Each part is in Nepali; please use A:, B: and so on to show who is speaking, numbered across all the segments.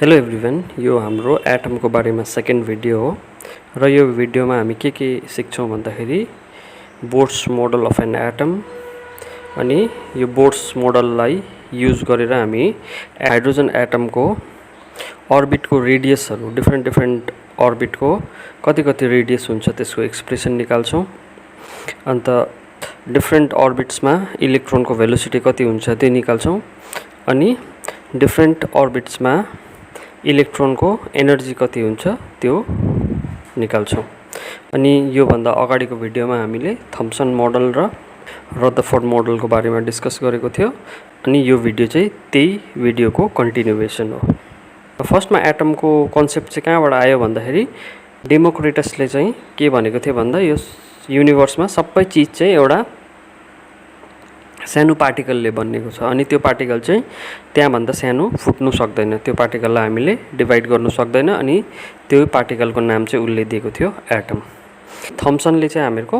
A: हेलो एभ्रिवन, यो हाम्रो एटमको बारेमा सेकेन्ड भिडियो हो र यो भिडियोमा हामी के सिक्छौँ भन्दाखेरि Bohr's model of an atom अनि यो बोर्ड्स मोडललाई युज गरेर हामी हाइड्रोजन एटमको अर्बिटको रेडियसहरू डिफ्रेन्ट अर्बिटको कति रेडियस हुन्छ त्यसको एक्सप्रेसन निकाल्छौँ। अन्त डिफ्रेन्ट अर्बिट्समा इलेक्ट्रोनको भेलोसिटी कति हुन्छ त्यो निकाल्छौँ अनि डिफ्रेन्ट अर्बिट्समा इलेक्ट्रोनको एनर्जी कति हुन्छ त्यो निकाल्छौँ। अनि यो भन्दा अगाडिको भिडियोमा हामीले थम्सन मोडल र रदरफोर्ड मोडलको बारेमा डिस्कस गरेको थियो अनि यो भिडियो चाहिँ त्यही भिडियोको कन्टिन्युएसन हो। फर्स्टमा एटमको कन्सेप्ट चाहिँ कहाँबाट आयो भन्दाखेरि डेमोक्रिटसले चाहिँ के भनेको थियो भन्दा यो युनिभर्समा सबै चीज चाहिँ एउटा सानो पार्टिकलले बनेको छ अनि त्यो पार्टिकल चाहिँ त्यहाँभन्दा सानो फुट्नु सक्दैन, त्यो पार्टिकललाई हामीले डिभाइड गर्नु सक्दैन अनि त्यो पार्टिकलको नाम चाहिँ उसले दिएको थियो एटम। थम्सनले चाहिँ हामीहरूको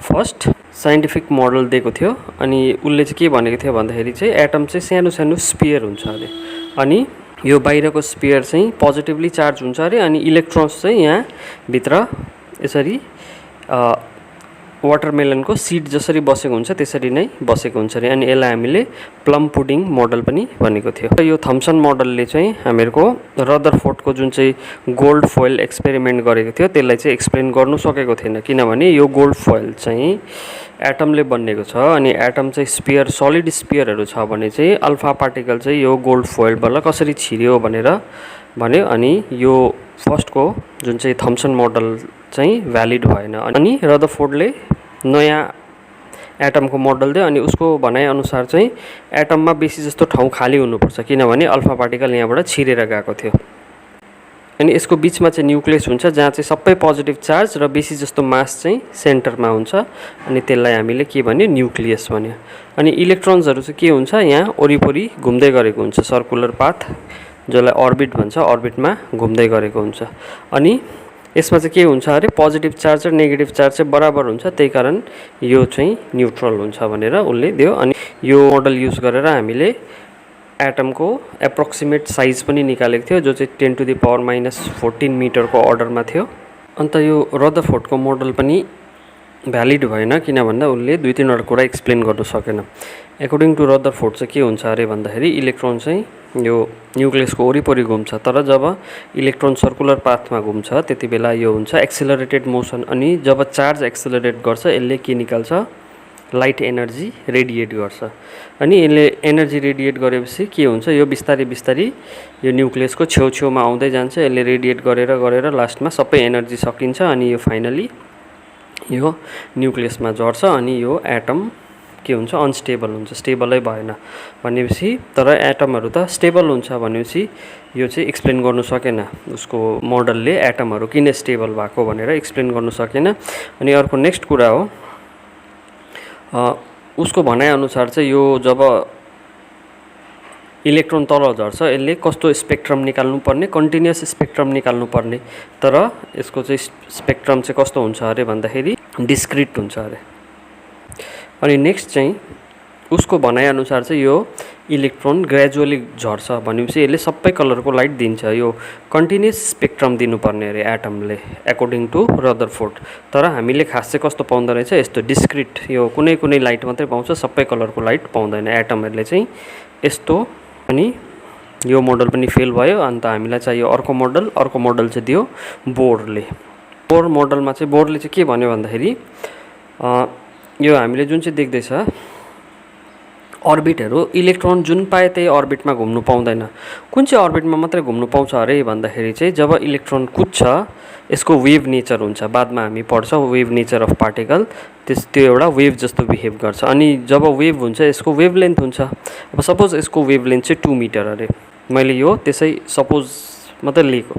A: फर्स्ट साइन्टिफिक मोडल दिएको थियो अनि उसले चाहिँ के भनेको थियो भन्दाखेरि चाहिँ एटम चाहिँ सानो सानो स्पियर हुन्छ अरे अनि यो बाहिरको स्पियर चाहिँ पोजिटिभली चार्ज हुन्छ अरे अनि इलेक्ट्रोन्स चाहिँ यहाँ भित्र यसरी वाटरमेलनको सीड जसरी बसेको हुन्छ त्यसरी नै बसेको हुन्छ अरे अनि यसलाई हामीले प्लम पुडिङ मोडल पनि भनेको थियो। यो थम्सन मोडलले चाहिँ हामीहरूको रदरफोर्डको जुन चाहिँ गोल्ड फोइल एक्सपेरिमेन्ट गरेको थियो त्यसलाई चाहिँ एक्सप्लेन गर्नु सकेको थिएन, किनभने यो गोल्ड फोइल चाहिँ एटमले बनेको छ अनि एटम चाहिँ स्पियर सलिड स्पियरहरू छ भने चाहिँ अल्फा पार्टिकल चाहिँ यो गोल्ड फोइलबाट कसरी छिर्यो भनेर भन्यो अनि यो फर्स्टको जुन चाहिँ थम्सन मोडल चाहिँ भ्यालिड भएन अनि रदरफोर्डले नयाँ एटमको मोडल दियो अनि उसको भनाइअनुसार चाहिँ एटममा बेसी जस्तो ठाउँ खाली हुनुपर्छ किनभने अल्फा पार्टिकल यहाँबाट छिरेर गएको थियो अनि यसको बिचमा चाहिँ न्युक्लियस हुन्छ जहाँ चाहिँ सबै पोजिटिभ चार्ज र बेसी जस्तो मास चाहिँ सेन्टरमा हुन्छ अनि त्यसलाई हामीले के भन्यो न्युक्लियस भन्यो। अनि इलेक्ट्रोन्सहरू चाहिँ के हुन्छ यहाँ वरिपरि घुम्दै गरेको हुन्छ, सर्कुलर पाथ जसलाई अर्बिट भन्छ, अर्बिटमा घुम्दै गरेको हुन्छ अनि यसमा चाहिँ के हुन्छ अरे पोजिटिभ चार्ज र नेगेटिभ चार्ज चाहिँ बराबर हुन्छ, त्यही कारण यो चाहिँ न्युट्रल हुन्छ भनेर उसले दियो। अनि यो मोडल युज गरेर हामीले एटमको एप्रोक्सिमेट साइज पनि निकालेको थियो जो चाहिँ 10⁻⁻14 मिटरको अर्डरमा थियो। अन्त यो रदरफोर्डको मोडल पनि भ्यालिड भएन किन भन्दा उसले 2-3वटा कुरा एक्सप्लेन गर्नु सकेन। एकोर्डिङ टु रदरफोर्ड चाहिँ के हुन्छ अरे भन्दाखेरि इलेक्ट्रोन चाहिँ यो न्युक्लियसको वरिपरि घुम्छ तर जब इलेक्ट्रोन सर्कुलर पाथमा घुम्छ त्यति बेला यो हुन्छ एक्सेलरेटेड मोसन अनि जब चार्ज एक्सेलरेट गर्छ यसले के निकाल्छ लाइट एनर्जी रेडिएट गर्छ अनि यसले एनर्जी रेडिएट गरेपछि के हुन्छ यो बिस्तारै यो न्युक्लियसको छेउछेउमा आउँदै जान्छ, यसले रेडिएट गरेर लास्टमा सबै एनर्जी सकिन्छ अनि यो फाइनली यो न्युक्लियसमा झर्छ अनि यो एटम के हुन्छ अनस्टेबल हुन्छ, स्टेबलै भएन भनेपछि तर एटमहरू त स्टेबल हुन्छ भनेपछि यो चाहिँ एक्सप्लेन गर्नु सकेन, उसको मोडलले एटमहरू किन स्टेबल भएको भनेर एक्सप्लेन गर्नु सकेन। अनि अर्को नेक्स्ट कुरा हो उसको भनाइअनुसार चाहिँ यो जब इलेक्ट्रोन तल झर्छ यसले कस्तो स्पेक्ट्रम निकाल्नु पर्ने, कन्टिन्युअस स्पेक्ट्रम निकाल्नु पर्ने, तर यसको चाहिँ स्पेक्ट्रम चाहिँ कस्तो हुन्छ अरे भन्दाखेरि डिस्क्रिट हुन्छ अरे। अनि नेक्स्ट चाहिँ उसको भनाइअनुसार चाहिँ यो इलेक्ट्रोन ग्रेजुअली झर्छ भनेपछि यसले सबै कलरको लाइट दिन्छ, यो कन्टिन्युअस स्पेक्ट्रम दिनुपर्ने अरे एटमले एकोर्डिङ टु रदरफोर्ड। तर हामीले खास चाहिँ कस्तो पाउँदो रहेछ यस्तो डिस्क्रिट, यो कुनै लाइट मात्रै पाउँछ, सबै कलरको लाइट पाउँदैन एटमहरूले चाहिँ यस्तो। अनि यो मोडल पनि फेल भयो अन्त हामीलाई चाहियो अर्को मोडल चाहिँ दियो बोर्डले। बोर मोडलमा चाहिँ बोर्डले चाहिँ के भन्यो भन्दाखेरि यो हामीले जुन चाहिँ देख्दैछ अर्बिटहरू इलेक्ट्रोन जुन पाए त्यही अर्बिटमा घुम्नु पाउँदैन, कुन चाहिँ अर्बिटमा मात्रै घुम्नु पाउँछ अरे भन्दाखेरि चाहिँ जब इलेक्ट्रोन कुद्छ यसको वेभ नेचर हुन्छ, बादमा हामी पढ्छौँ वेभ नेचर अफ पार्टिकल, त्यो एउटा वेभ जस्तो बिहेभ गर्छ अनि जब वेभ हुन्छ यसको वेभ लेन्थ हुन्छ। अब सपोज यसको वेभ लेन्थ चाहिँ 2 मिटर अरे, मैले यो त्यसै सपोज मात्रै लिएको,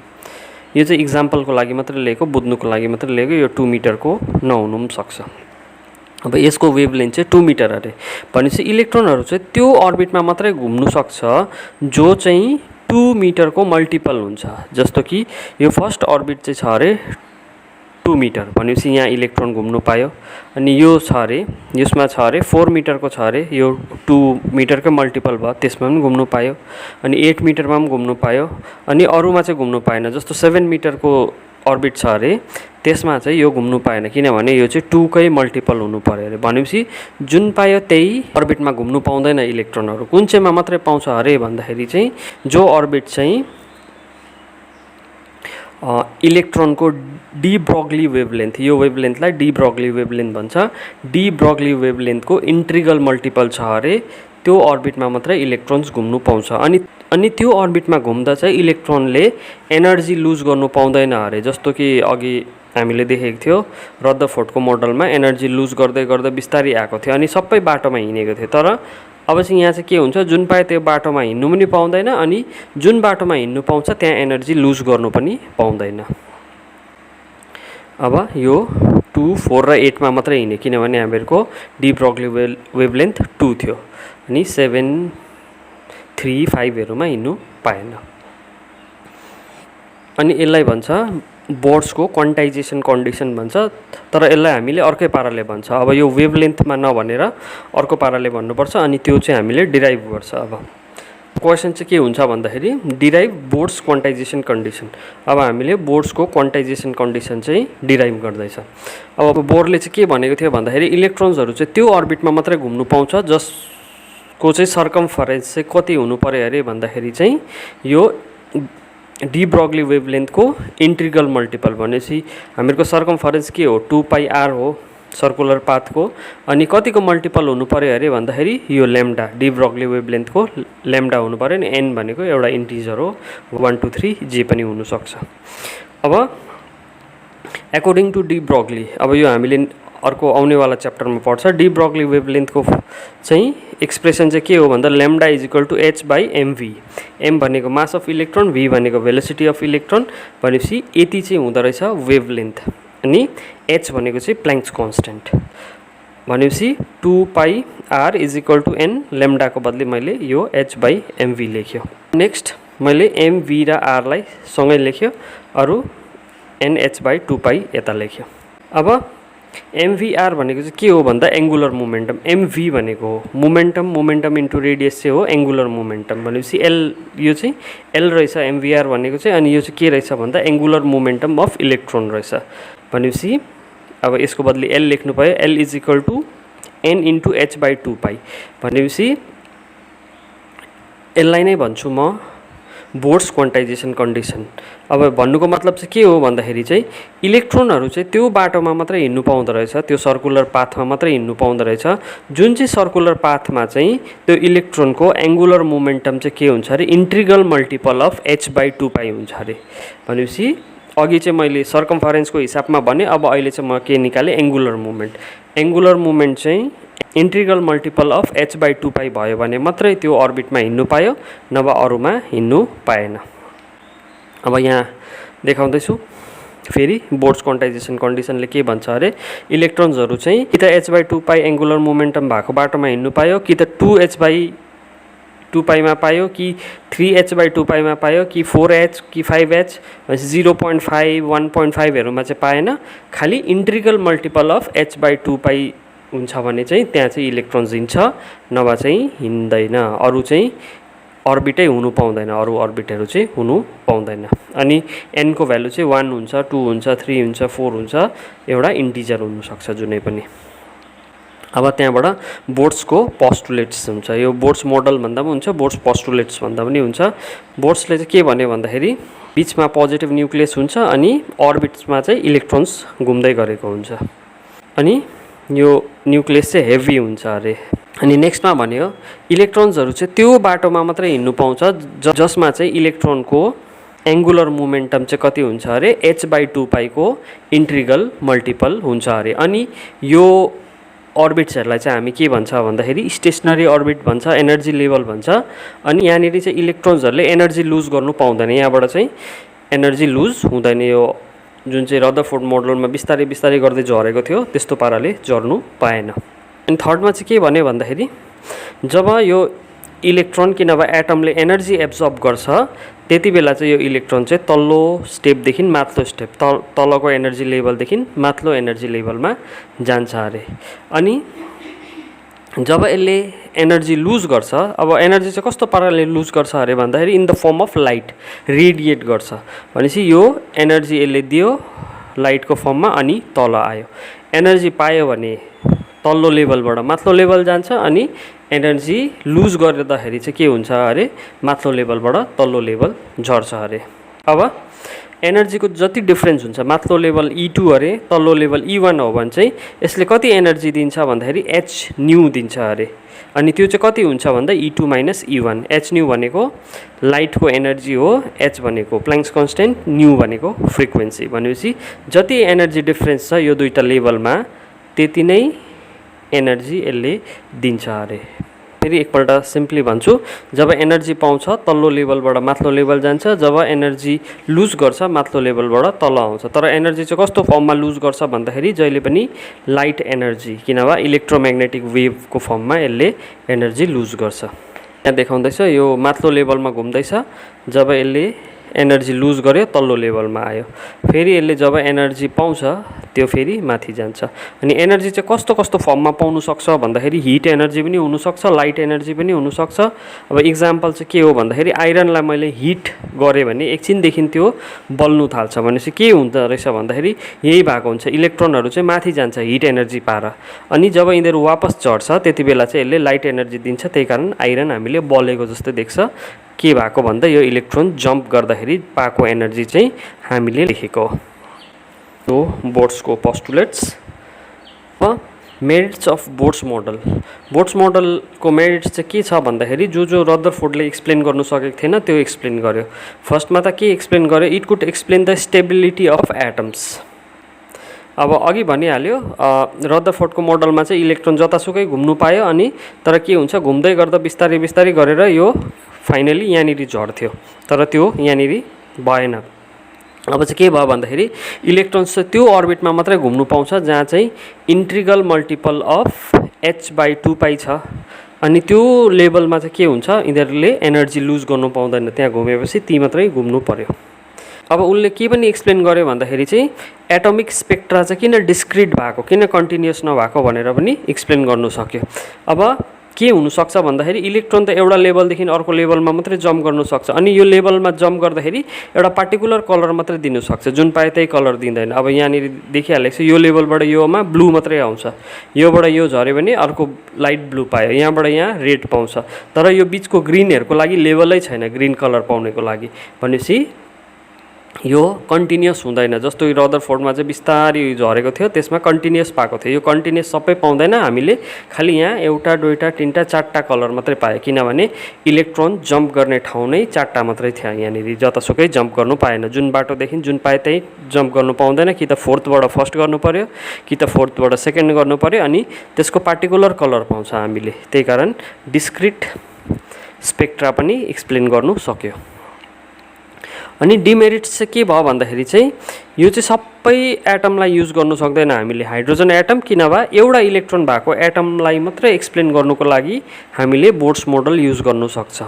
A: यो चाहिँ इक्जाम्पलको लागि मात्रै लिएको, बुझ्नुको लागि मात्रै लिएको, यो 2 मिटरको नहुनु पनि सक्छ। अब यसको वेभ लेन्थ चाहिँ 2 मिटर अरे भनेपछि इलेक्ट्रोनहरू चाहिँ त्यो अर्बिटमा मात्रै घुम्नु सक्छ जो चाहिँ 2 मिटरको मल्टिपल हुन्छ, जस्तो कि यो फर्स्ट अर्बिट चाहिँ छ अरे 2 मिटर भनेपछि यहाँ इलेक्ट्रोन घुम्नु पायो। अनि यो छ अरे, यसमा छ अरे 4 मिटरको छ अरे, यो 2 मिटरकै मल्टिपल भयो, त्यसमा पनि घुम्नु पायो। अनि 8 मिटरमा पनि घुम्नु पायो। अनि अरूमा चाहिँ घुम्नु पाएन, जस्तो 7 मिटरको अर्बिट छ अरे, त्यसमा चाहिँ यो घुम्नु पाएन, किनभने यो चाहिँ 2 कै मल्टिपल हुनु पर्यो अरे। भनेपछि जुन पायो त्यही अर्बिटमा घुम्नु पाउँदैन इलेक्ट्रोनहरू। कुन चाहिँमा मात्रै पाउँछ अरे भन्दाखेरि चाहिँ जो अर्बिट चाहिँ इलेक्ट्रोनको डी ब्रॉग्ली वेवलेन्थ, यो वेवलेन्थलाई डी ब्रॉग्ली वेवलेन्थ भन्छ। डी ब्रॉग्ली वेवलेन्थको इन्ट्रिगल मल्टिपल छ अरे, त्यो अर्बिटमा मात्रै इलेक्ट्रोन्स घुम्नु पाउँछ। अनि त्यो अर्बिटमा घुम्दा चाहिँ इलेक्ट्रोनले एनर्जी लुज गर्नु पाउँदैन अरे। जस्तो कि अघि हामीले देखेको थियो रदरफोर्डको मोडलमा एनर्जी लुज गर्दै गर्दै बिस्तारै आएको थियो अनि सबै बाटोमा हिँडेको थियो। तर अब चाहिँ यहाँ चाहिँ के हुन्छ, जुन पाए त्यो बाटोमा हिँड्नु पनि पाउँदैन अनि जुन बाटोमा हिँड्नु पाउँछ त्यहाँ एनर्जी लुज गर्नु पनि पाउँदैन। अब यो 2, 4 र 8 मा मात्रै हिँड्यो, किनभने हामीहरूको डी ब्रॉग्ली वेवलेन्थ 2 थियो। अनि 7, 3, 5हरूमा हिँड्नु पाएन। अनि यसलाई भन्छ बोर्ड्सको क्वान्टाइजेसन कन्डिसन भन्छ, तर यसलाई हामीले अर्कै पाराले भन्छ। अब यो वेभलेन्थमा नभनेर अर्को पाराले भन्नुपर्छ, अनि त्यो चाहिँ हामीले डिराइभ गर्छ। अब क्वेसन चाहिँ के हुन्छ भन्दाखेरि डिराइभ बोर्ड्स क्वान्टाइजेसन कन्डिसन। अब हामीले बोर्ड्सको क्वान्टाइजेसन कन्डिसन चाहिँ डिराइभ गर्दैछ। अब बोर्डले चाहिँ के भनेको थियो भन्दाखेरि इलेक्ट्रोन्सहरू चाहिँ त्यो अर्बिटमा मात्रै घुम्नु पाउँछ जसको चाहिँ सर्कमफरेन्स चाहिँ कति हुनु पर्यो अरे भन्दाखेरि चाहिँ यो डी ब्रॉग्ली वेवलेन्थको इन्ट्रिगल मल्टिपल। भनेपछि हामीहरूको सर्कमफरेन्स के हो, 2πr हो सर्कुलर पाथको। अनि कतिको मल्टिपल हुनु पर्यो अरे भन्दाखेरि यो ल्याम्डा, डी ब्रॉग्ली वेवलेन्थको ल्याम्डा हुनु पर्यो। नि एन भनेको एउटा इन्टिजर हो, 1, 2, 3 जे पनि हुनसक्छ। अब एकोर्डिङ टु डी ब्रॉग्ली, अब यो हामीले अर्को आउनेवाला च्याप्टरमा पढ्छ। डी ब्रॉग्ली वेवलेन्थको चाहिँ एक्सप्रेसन चाहिँ के हो भन्दा lambda is equal to h/mv। M भनेको मास अफ इलेक्ट्रोन, v भनेको भेलोसिटी अफ इलेक्ट्रोन, भनेपछि यति चाहिँ हुँदो रहेछ वेवलेन्थ। अनि h भनेको चाहिँ प्ल्याङ्क्स कन्स्ट्यान्ट, भनेपछि 2πr is equal to n। ल्याम्डाको बदली मैले यो h/mv लेख्यो। नेक्स्ट मैले mv र r लाई सँगै लेख्यो, अरू nh/2π यता लेख्यो। अब mvr भनेको चाहिँ के हो भन्दा एङ्गुलर मोमेन्टम। mv भनेको मोमेन्टम इन्टु रेडियस चाहिँ हो एङ्गुलर मोमेन्टम। भनेपछि एल, यो चाहिँ एल रहेछ mvr भनेको चाहिँ। अनि यो चाहिँ के रहेछ भन्दा एङ्गुलर मोमेन्टम अफ इलेक्ट्रोन रहेछ। भनेपछि अब यसको बदली एल लेख्नु पऱ्यो, L is equal to n into h/2π। भनेपछि यसलाई नै भन्छु म बोर्ड्स क्वान्टाइजेसन कन्डिसन। अब भन्नुको मतलब चाहिँ के हो भन्दाखेरि चाहिँ इलेक्ट्रोनहरू चाहिँ त्यो बाटोमा मात्रै हिँड्नु पाउँदो रहेछ, त्यो सर्कुलर पाथमा मात्रै हिँड्नु पाउँदो रहेछ जुन चाहिँ सर्कुलर पाथमा चाहिँ त्यो इलेक्ट्रोनको एङ्गुलर मोमेन्टम चाहिँ के हुन्छ अरे, इन्ट्रिगल मल्टिपल अफ h/2π हुन्छ अरे। भनेपछि अघि चाहिँ मैले सर्कमफरेन्सको हिसाबमा भने, अब अहिले चाहिँ म के निकालेँ, एङ्गुलर मोमेन्ट। एङ्गुलर मोमेन्ट चाहिँ इन्ट्रिगल मल्टिपल अफ h/2π भयो भने मात्रै त्यो अर्बिटमा हिँड्नु पायो, नभए अरूमा हिँड्नु पाएन। अब यहाँ देखाउँदैछु फेरि बोर्ड्स क्वान्टाइजेसन कन्डिसनले के भन्छ अरे, इलेक्ट्रोन्सहरू चाहिँ कि त h/2π एङ्गुलर मोमेन्टम भएको बाटोमा हिँड्नु पायो, कि त 2h/2π मा पायो, कि 3h/2π मा पायो, कि 4h, कि 5h, 0.5, 1.5हरूमा चाहिँ पाएन। खालि इन्ट्रिगल मल्टिपल अफ h/2π हुन्छ भने चाहिँ त्यहाँ चाहिँ इलेक्ट्रोन्स हिँड्छ, नभए चाहिँ हिँड्दैन। अरू चाहिँ अर्बिटै हुनु पाउँदैन, अरू अर्बिटहरू चाहिँ हुनु पाउँदैन। अनि एनको भ्यालु चाहिँ 1 हुन्छ, 2 हुन्छ, 3 हुन्छ, 4 हुन्छ, एउटा इन्टिजर हुनसक्छ जुनै पनि। अब त्यहाँबाट बोर्ड्सको पोस्टुलेट्स हुन्छ। यो बोर्ड्स मोडल भन्दा पनि हुन्छ, बोर्ड्स पोस्टुलेट्स भन्दा पनि हुन्छ। बोर्ड्सले चाहिँ के भन्यो भन्दाखेरि बिचमा पोजिटिभ न्युक्लियस हुन्छ अनि अर्बिट्समा चाहिँ इलेक्ट्रोन्स घुम्दै गरेको हुन्छ। अनि यो न्युक्लियस चाहिँ हेभी हुन्छ अरे। अनि नेक्स्टमा भन्यो इलेक्ट्रोन्सहरू चाहिँ त्यो बाटोमा मात्रै हिँड्नु पाउँछ जसमा चाहिँ इलेक्ट्रोनको एङ्गुलर मोमेन्टम चाहिँ कति हुन्छ अरे, h/2π को इन्ट्रिगल मल्टिपल हुन्छ अरे। अनि यो अर्बिट्सहरूलाई चाहिँ हामी के भन्छ भन्दाखेरि स्टेसनरी अर्बिट भन्छ, एनर्जी लेभल भन्छ। अनि यहाँनिर चाहिँ इलेक्ट्रोन्सहरूले एनर्जी लुज गर्नु पाउँदैन, यहाँबाट चाहिँ एनर्जी लुज हुँदैन। यो जुन चाहिँ रदरफोर्ड मोडलमा बिस्तारै बिस्तारै गर्दै झरेको थियो त्यस्तो पाराले झर्नु पाएन। अनि थर्डमा चाहिँ के भन्यो भन्दाखेरि जब यो इलेक्ट्रोन कि नभए एटमले एनर्जी एब्जर्ब गर्छ त्यति बेला चाहिँ यो इलेक्ट्रोन चाहिँ तल्लो स्टेपदेखि माथिल्लो स्टेप तलको एनर्जी लेभलदेखि माथिल्लो एनर्जी लेभलमा जान्छ अरे। अनि जब यसले एनर्जी लुज गर्छ, अब एनर्जी चाहिँ कस्तो पाराले लुज गर्छ अरे भन्दाखेरि in the form of light radiate गर्छ। भनेपछि यो एनर्जी यसले दियो लाइटको फर्ममा अनि तल आयो। एनर्जी पायो भने तल्लो लेभलबाट माथिल्लो लेभल जान्छ अनि एनर्जी लुज गर्दाखेरि चाहिँ के हुन्छ अरे माथिल्लो लेभलबाट तल्लो लेभल झर्छ अरे। अब एनर्जीको जति डिफ्रेन्स हुन्छ माथिल्लो लेभल E2 अरे तल्लो लेभल E1 हो भने चाहिँ यसले कति एनर्जी दिन्छ भन्दाखेरि h न्यू दिन्छ अरे। अनि त्यो चाहिँ कति हुन्छ भन्दा E2 minus E1। h new भनेको लाइटको एनर्जी हो, h भनेको प्ल्याङ्क्स कन्स्टेन्ट, न्यू भनेको फ्रिक्वेन्सी। भनेपछि जति एनर्जी डिफ्रेन्स छ यो दुईटा लेभलमा त्यति नै एनर्जी यसले दिन्छ अरे। फेरि एकपल्ट सिम्पली भन्छु, जब एनर्जी पाउँछ तल्लो लेभलबाट माथिल्लो लेभल जान्छ, जब एनर्जी लुज गर्छ माथिल्लो लेभलबाट तल आउँछ। तर एनर्जी चाहिँ कस्तो फर्ममा लुज गर्छ भन्दाखेरि जहिले पनि लाइट एनर्जी, किनभने इलेक्ट्रोम्याग्नेटिक वेभको फर्ममा यसले एनर्जी लुज गर्छ। यहाँ देखाउँदैछ यो माथिल्लो लेभलमा घुम्दैछ, जब यसले एनर्जी लुज गर्यो तल्लो लेभलमा आयो। फेरि यसले जब एनर्जी पाउँछ त्यो फेरि माथि जान्छ। अनि एनर्जी चाहिँ कस्तो कस्तो फर्ममा पाउनु सक्छ भन्दाखेरि हिट एनर्जी पनि हुनसक्छ, लाइट एनर्जी पनि हुनसक्छ। अब इक्जाम्पल चाहिँ के हो भन्दाखेरि आइरनलाई मैले हिट गरेँ भने एकछिनदेखि त्यो बल्नु थाल्छ। भनेपछि के हुँदो रहेछ भन्दाखेरि यही भएको हुन्छ, इलेक्ट्रोनहरू चाहिँ माथि जान्छ हिट एनर्जी पाएर, अनि जब यिनीहरू वापस चढ्छ त्यति बेला चाहिँ यसले लाइट एनर्जी दिन्छ। त्यही कारण आइरन हामीले बलेको जस्तो देख्छ। के भएको भन्दा यो इलेक्ट्रोन जम्प गर्दाखेरि पाएको एनर्जी चाहिँ हामीले लेखेको हो। यो बोर्ड्सको postulates. Merits of Bohr's model. Bohr's मोडलको मेरिट्स चाहिँ के छ भन्दाखेरि जो रदरफोर्डले एक्सप्लेन गर्नु सकेको थिएन त्यो एक्सप्लेन गर्यो। फर्स्टमा त के एक्सप्लेन गर्यो, it could explain the stability of atoms. अब अघि भनिहाल्यो रदरफोर्डको मोडलमा चाहिँ इलेक्ट्रोन जतासुकै घुम्नु पायो, अनि तर के हुन्छ घुम्दै गर्दा बिस्तारै बिस्तारै गरेर यो फाइनली यहाँनिर झर्थ्यो, तर त्यो यहाँनिर भएन। अब चाहिँ के भयो भन्दाखेरि इलेक्ट्रोन्स चाहिँ त्यो अर्बिटमा मात्रै घुम्नु पाउँछ जहाँ चाहिँ इन्ट्रिगल मल्टिपल अफ h/2π छ। अनि त्यो लेभलमा चाहिँ के हुन्छ, यिनीहरूले एनर्जी लुज गर्नु पाउँदैन, त्यहाँ घुमेपछि ती मात्रै घुम्नु पर्यो। अब उनले के पनि एक्सप्लेन गर्यो भन्दाखेरि चाहिँ एटोमिक स्पेक्ट्रा चाहिँ किन डिस्क्रिट भएको, किन कन्टिन्युस नभएको भनेर पनि एक्सप्लेन गर्नु सक्यो। अब के हुनसक्छ भन्दाखेरि इलेक्ट्रोन त एउटा लेभलदेखि अर्को लेभलमा मात्रै जम्प गर्नुसक्छ, अनि यो लेभलमा जम्प गर्दाखेरि एउटा पार्टिकुलर कलर मात्रै दिनुसक्छ, जुन पाए त्यही कलर दिँदैन। अब यहाँनिर देखिहालेको छ यो लेभलबाट योमा ब्लू मात्रै आउँछ, योबाट यो झऱ्यो भने अर्को लाइट ब्लू पायो, यहाँबाट यहाँ रेड पाउँछ, तर यो बिचको ग्रिनहरूको लागि लेभलै छैन ग्रिन कलर पाउनेको लागि। भनेपछि यो कन्टिन्युस हुँदैन। जस्तो यो रदरफोर्डमा चाहिँ बिस्तारै झरेको थियो, त्यसमा कन्टिन्युस पाएको थियो। यो कन्टिन्युस सबै पाउँदैन, हामीले खालि यहाँ एउटा दुईवटा तिनवटा चारवटा कलर मात्रै पायो, किनभने इलेक्ट्रोन जम्प गर्ने ठाउँ नै चारवटा मात्रै थियो। यहाँनिर जतासुकै जम्प गर्नु पाएन, जुन बाटोदेखि जुन पाए त्यही जम्प गर्नु पाउँदैन, कि त फोर्थबाट फर्स्ट गर्नु पऱ्यो, कि त फोर्थबाट सेकेन्ड गर्नु पऱ्यो, अनि त्यसको पार्टिकुलर कलर पाउँछ हामीले। त्यही कारण डिस्क्रिट स्पेक्ट्रा पनि एक्सप्लेन गर्नु सक्यो। अनि डिमेरिट्स चाहिँ के भयो भन्दाखेरि चाहिँ यो चाहिँ सबै एटमलाई युज गर्नु सक्दैन हामीले, हाइड्रोजन एटम, किनभने एउटा इलेक्ट्रोन भएको एटमलाई मात्रै एक्सप्लेन गर्नुको लागि हामीले बोर्ड्स मोडल युज गर्नु सक्छ।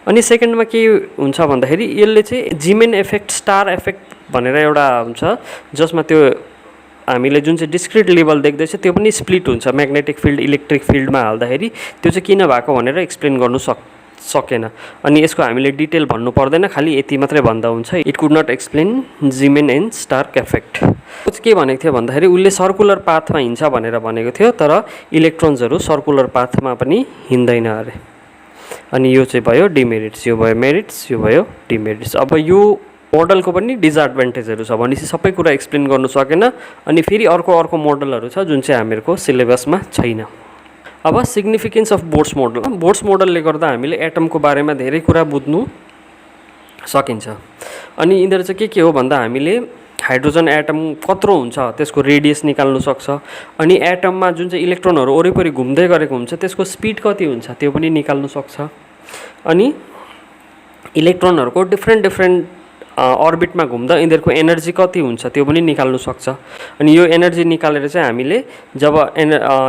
A: अनि सेकेन्डमा के हुन्छ भन्दाखेरि यसले चाहिँ जिमेन इफेक्ट, स्टार इफेक्ट भनेर एउटा हुन्छ, जसमा त्यो हामीले जुन चाहिँ डिस्क्रिट लेभल देख्दैछ त्यो पनि स्प्लिट हुन्छ म्याग्नेटिक फिल्ड इलेक्ट्रिक फिल्डमा हाल्दाखेरि। त्यो चाहिँ किन भएको भनेर एक्सप्लेन गर्नु सकेन। अनि यसको हामीले डिटेल भन्नु पर्दैन, खालि यति मात्रै भन्दा हुन्छ। It could not explain Zeeman and Stark effect. के भनेको थियो भन्दाखेरि उसले सर्कुलर पाथमा हिँड्छ भनेर भनेको थियो, तर इलेक्ट्रोन्सहरू सर्कुलर पाथमा पनि हिँड्दैन अरे। अनि यो चाहिँ भयो डिमेरिट्स, यो भयो मेरिट्स, यो भयो डिमेरिट्स। अब यो मोडलको पनि डिसएडभान्टेजहरू छ, भनेपछि सबै कुरा एक्सप्लेन गर्नु सकेन। अनि फेरि अर्को मोडलहरू छ जुन चाहिँ हामीहरूको सिलेबसमा छैन। अब significance of Bohr's model. Bohr's मोडलले गर्दा हामीले एटमको बारेमा धेरै कुरा बुझ्नु सकिन्छ। अनि यिनीहरू चाहिँ के हो भन्दा हामीले हाइड्रोजन एटम कत्रो हुन्छ त्यसको रेडियस निकाल्नु सक्छ, अनि एटममा जुन चाहिँ इलेक्ट्रोनहरू वरिपरि घुम्दै गरेको हुन्छ त्यसको स्पिड कति हुन्छ त्यो पनि निकाल्नु सक्छ। अनि इलेक्ट्रोनहरूको डिफ्रेन्ट अर्बिटमा घुम्दा यिनीहरूको एनर्जी कति हुन्छ त्यो पनि निकाल्नु सक्छ। अनि यो एनर्जी निकालेर चाहिँ हामीले जब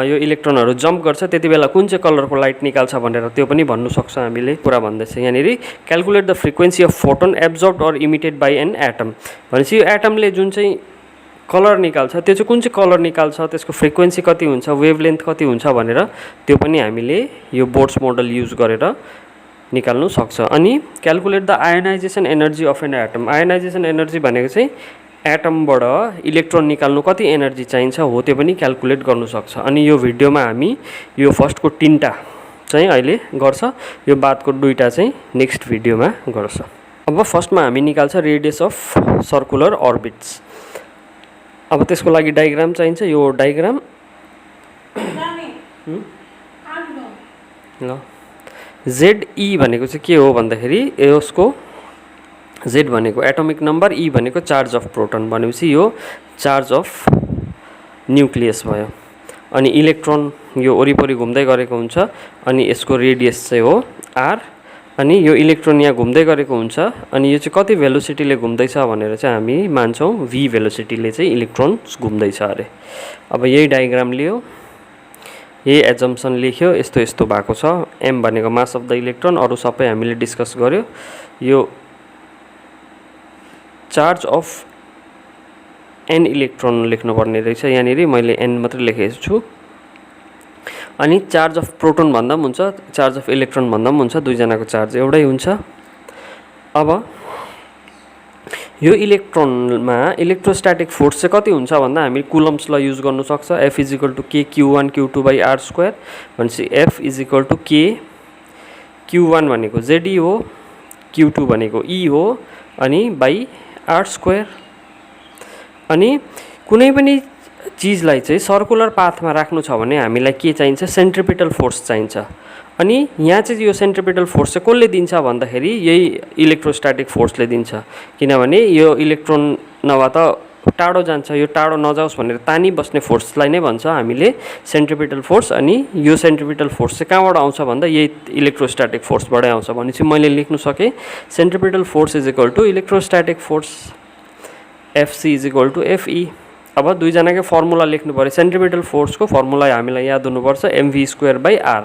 A: यो इलेक्ट्रोनहरू जम्प गर्छ त्यति बेला कुन चाहिँ कलरको लाइट निकाल्छ भनेर त्यो पनि भन्नु सक्छ हामीले। कुरा भन्दैछ यहाँनिर calculate the frequency of photon absorbed or emitted by an atom. भनेपछि यो एटमले जुन चाहिँ कलर निकाल्छ त्यो चाहिँ कुन चाहिँ कलर निकाल्छ, त्यसको फ्रिक्वेन्सी कति हुन्छ, वेभलेन्थ कति हुन्छ भनेर त्यो पनि हामीले यो बोर्ड्स मोडल युज गरेर निकाल्नु सक्छ। अनि calculate the ionisation energy of an atom. Ionisation energy भनेको चाहिँ एटमबाट इलेक्ट्रोन निकाल्नु कति एनर्जी चाहिन्छ हो त्यो पनि क्यालकुलेट गर्नु सक्छ। अनि यो भिडियोमा हामी यो फर्स्टको 3टा चाहिँ अहिले गर्छ, यो बादको 2टा चाहिँ नेक्स्ट भिडियोमा गर्छ। अब फर्स्टमा हामी निकाल्छ रेडियस अफ सर्कुलर अर्बिट्स। अब त्यसको लागि डायग्राम चाहिन्छ। यो डायग्राम ल ZE भनेको चाहिँ के हो भन्दाखेरि यसको Z भनेको एटोमिक नम्बर, E भनेको चार्ज अफ प्रोटोन, भनेपछि यो चार्ज अफ न्युक्लियस भयो। अनि इलेक्ट्रोन यो वरिपरि घुम्दै गरेको हुन्छ अनि यसको रेडियस चाहिँ हो R। अनि यो इलेक्ट्रोन यहाँ घुम्दै गरेको हुन्छ अनि यो चाहिँ कति भेलोसिटीले घुम्दैछ भनेर चाहिँ हामी मान्छौँ V भेलोसिटीले चाहिँ इलेक्ट्रोन्स घुम्दैछ अरे। अब यही डायग्राम लियो, यही एजम्सन लेख्यो, यस्तो यस्तो भएको छ। M भनेको मास अफ द इलेक्ट्रोन, अरू सबै हामीले डिस्कस गर्यो। यो चार्ज अफ N इलेक्ट्रोन लेख्नुपर्ने रहेछ, यहाँनिर मैले N मात्रै लेखेको छु। अनि चार्ज अफ प्रोटोन भन्दा पनि हुन्छ, चार्ज अफ इलेक्ट्रोन भन्दा पनि हुन्छ, दुईजनाको चार्ज एउटै हुन्छ। अब यो इलेक्ट्रोनमा इलेक्ट्रोस्ट्याटिक फोर्स चाहिँ कति हुन्छ भन्दा हामी कुलम्स ल युज गर्नु सक्छ। F = K Q1 Q2/r²। भनेपछि F = K, Q1 भनेको ZE हो, Q2 भनेको E हो अनि r²। अनि कुनै पनि चिजलाई चाहिँ सर्कुलर पाथमा राख्नु छ भने हामीलाई के चाहिन्छ, सेन्ट्रिपिटल फोर्स चाहिन्छ। अनि यहाँ चाहिँ यो सेन्ट्रिपिटल फोर्स चाहिँ कसले दिन्छ भन्दाखेरि यही इलेक्ट्रोस्ट्याटिक फोर्सले दिन्छ, किनभने यो इलेक्ट्रोन नभए त टाढो जान्छ, यो टाढो नजाओस् भनेर तानी बस्ने फोर्सलाई नै भन्छ हामीले सेन्ट्रिपिटल फोर्स। अनि यो सेन्ट्रिपिटल फोर्स चाहिँ कहाँबाट आउँछ भन्दा यही इलेक्ट्रोस्ट्याटिक फोर्सबाटै आउँछ। भनेपछि मैले लेख्नु सकेँ centripetal force = electrostatic force, FC = FE। अब दुईजनाकै फर्मुला लेख्नु पऱ्यो। सेन्ट्रिपिटल फोर्सको फर्मुला हामीलाई याद हुनुपर्छ mv²/r।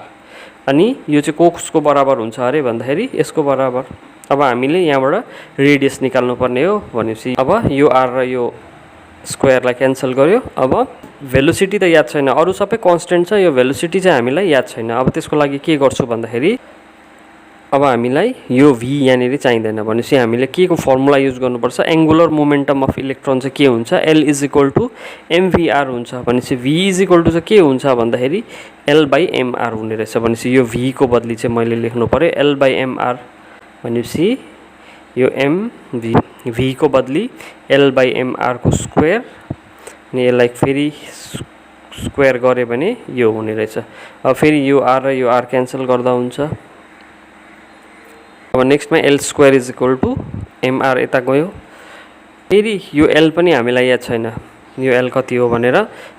A: अनि यो चाहिँ कोक्सको बराबर हुन्छ अरे भन्दाखेरि यसको बराबर। अब हामीले यहाँबाट रेडियस निकाल्नु पर्ने हो। भनेपछि अब यो r र यो स्क्वायरलाई क्यान्सल गर्यो। अब भेलोसिटी त याद छैन, अरू सबै कन्स्टेन्ट छ, यो भेलोसिटी चाहिँ हामीलाई याद छैन। अब त्यसको लागि के गर्छु भन्दाखेरि अब हामीलाई यो V यहाँनिर चाहिँदैन। भनेपछि हामीले के को फर्मुला युज गर्नुपर्छ, एङ्गुलर मोमेन्टम अफ इलेक्ट्रोन चाहिँ के हुन्छ, L = mvr हुन्छ। भनेपछि V चाहिँ के हुन्छ भन्दाखेरि L/mr हुने रहेछ। भनेपछि यो V को बदली चाहिँ मैले लेख्नु पऱ्यो L/mr। भनेपछि यो V को बदली L/mr को स्क्वायर, अनि यसलाई फेरि स्क्वायर गऱ्यो भने यो हुने रहेछ। अब फेरि यो r र यो r क्यान्सल गर्दा हुन्छ। अब नेक्स्टमा L² = mr यता गयो। फेरि यो L पनि हामीलाई याद छैन यो L कति हो भनेर,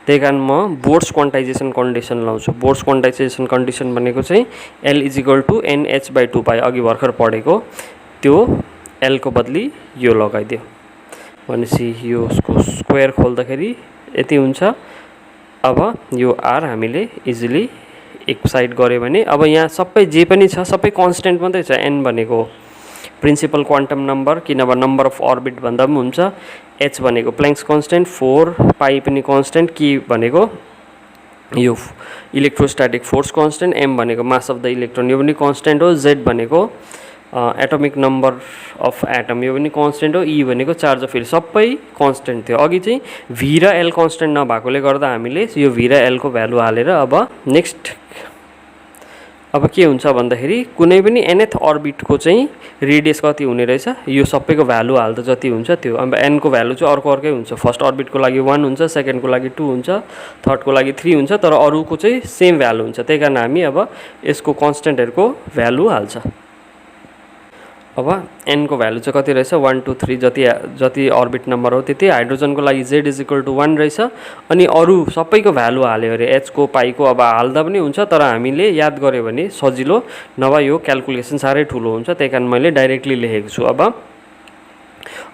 A: त्यही कारण म बोर्ड्स क्वान्टाइजेसन कन्डिसन लाउँछु। बोर्ड्स क्वान्टाइजेसन कन्डिसन भनेको चाहिँ L = nh/2π, अघि भर्खर पढेको त्यो L को बदली यो लगाइदियो। भनेपछि यो उसको स्क्वायर खोल्दाखेरि यति हुन्छ। अब यो r हामीले इजिली एक साइड गऱ्यो भने अब यहाँ सबै जे पनि छ सबै कन्स्टेन्ट मात्रै छ। n भनेको प्रिन्सिपल क्वान्टम नम्बर, कि नभए नम्बर अफ अर्बिट भन्दा पनि हुन्छ। h भनेको प्ल्याङ्क्स कन्स्टेन्ट, 4π पनि कन्स्टेन्ट, के भनेको यो इलेक्ट्रोस्ट्याटिक फोर्स कन्स्टेन्ट, m भनेको मास अफ द इलेक्ट्रोन यो पनि कन्स्टेन्ट हो, z भनेको एटोमिक नम्बर अफ एटम यो पनि कन्स्टेन्ट हो, E भनेको चार्ज अफ फिल्ड सबै कन्स्टेन्ट थियो। अघि चाहिँ V र L कन्स्टेन्ट नभएकोले गर्दा हामीले यो V र L को भ्यालु हालेर अब नेक्स्ट अब के हुन्छ भन्दाखेरि कुनै पनि nth अर्बिटको चाहिँ रेडियस कति हुने रहेछ, यो सबैको भ्यालु हाल्दा जति हुन्छ त्यो। अब n को भ्यालु चाहिँ अर्कै हुन्छ। फर्स्ट अर्बिटको लागि 1 हुन्छ, सेकेन्डको लागि 2 हुन्छ, थर्डको लागि 3 हुन्छ, तर अरूको चाहिँ सेम भ्यालु हुन्छ। त्यही कारण हामी अब यसको कन्स्टेन्टहरूको भ्यालु हाल्छ। अब n को भ्यालु चाहिँ कति रहेछ, 1 2 3 जति अर्बिट नम्बर हो त्यति। हाइड्रोजनको लागि z = 1 रहेछ। अनि अरू सबैको भ्यालु हाल्यो अरे h को पाई को अब हाल्दा पनि हुन्छ, तर हामीले याद गर्यो भने सजिलो, नभए यो क्यालकुलेसन साह्रै ठुलो हुन्छ। त्यही कारण मैले डाइरेक्टली लेखेको छु। अब